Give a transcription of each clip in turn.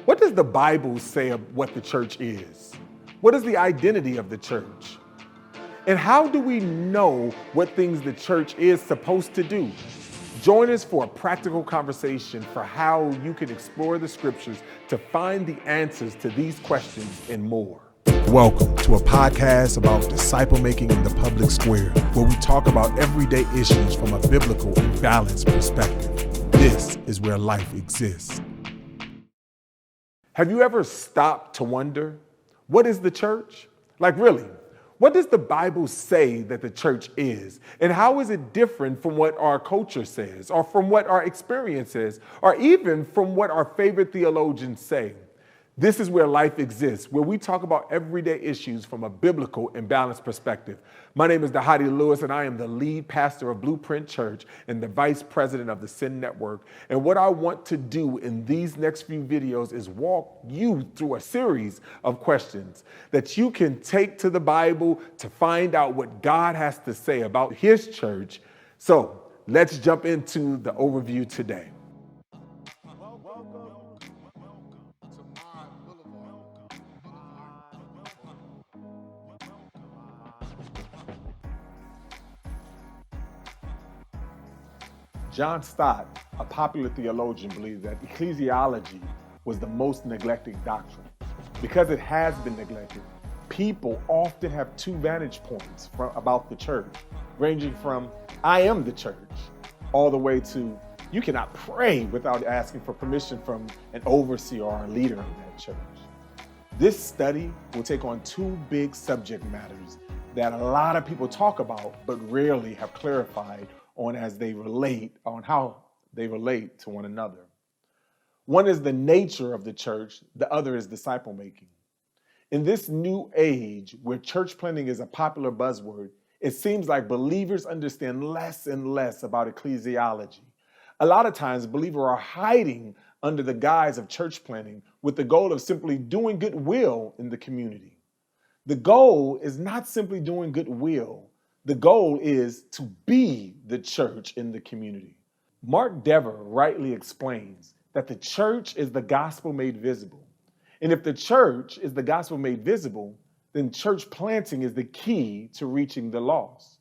What does the Bible say of what the church is? What is the identity of the church? And how do we know what things the church is supposed to do? Join us for a practical conversation for how you can explore the scriptures to find the answers to these questions and more. Welcome to a podcast about disciple making in the public square, where we talk about everyday issues from a biblical and balanced perspective. This is where life exists. Have you ever stopped to wonder, what is the church? Like really, what does the Bible say that the church is? And how is it different from what our culture says, or from what our experience says, or even from what our favorite theologians say? This is where life exists, where we talk about everyday issues from a biblical and balanced perspective. My name is Dahadi Lewis, and I am the lead pastor of Blueprint Church and the vice president of the Sin Network. And what I want to do in these next few videos is walk you through a series of questions that you can take to the Bible to find out what God has to say about his church. So let's jump into the overview today. John Stott, a popular theologian, believes that ecclesiology was the most neglected doctrine. Because it has been neglected, people often have two vantage points about the church, ranging from, I am the church, all the way to, you cannot pray without asking for permission from an overseer or a leader of that church. This study will take on two big subject matters that a lot of people talk about, but rarely have clarified on how they relate to one another. One is the nature of the church, the other is disciple making. In this new age where church planting is a popular buzzword, it seems like believers understand less and less about ecclesiology. A lot of times believers are hiding under the guise of church planting with the goal of simply doing goodwill in the community. The goal is not simply doing goodwill. The goal is to be the church in the community. Mark Dever rightly explains that the church is the gospel made visible. And if the church is the gospel made visible, then church planting is the key to reaching the lost.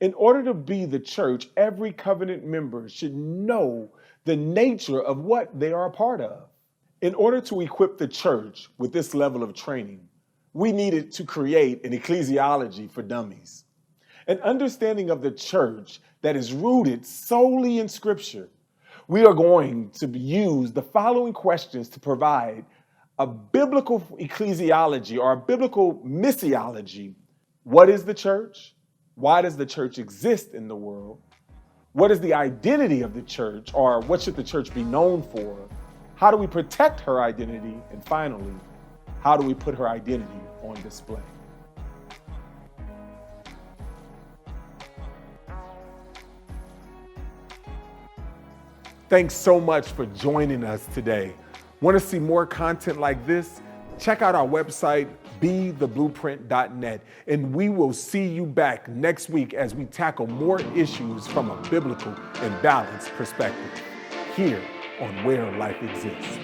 In order to be the church, every covenant member should know the nature of what they are a part of. In order to equip the church with this level of training, we needed to create an ecclesiology for dummies. An understanding of the church that is rooted solely in Scripture. We are going to use the following questions to provide a biblical ecclesiology or a biblical missiology. What is the church? Why does the church exist in the world? What is the identity of the church, or what should the church be known for? How do we protect her identity? And finally, how do we put her identity on display? Thanks so much for joining us today. Want to see more content like this? Check out our website, betheblueprint.net, and we will see you back next week as we tackle more issues from a biblical and balanced perspective here on Where Life Exists.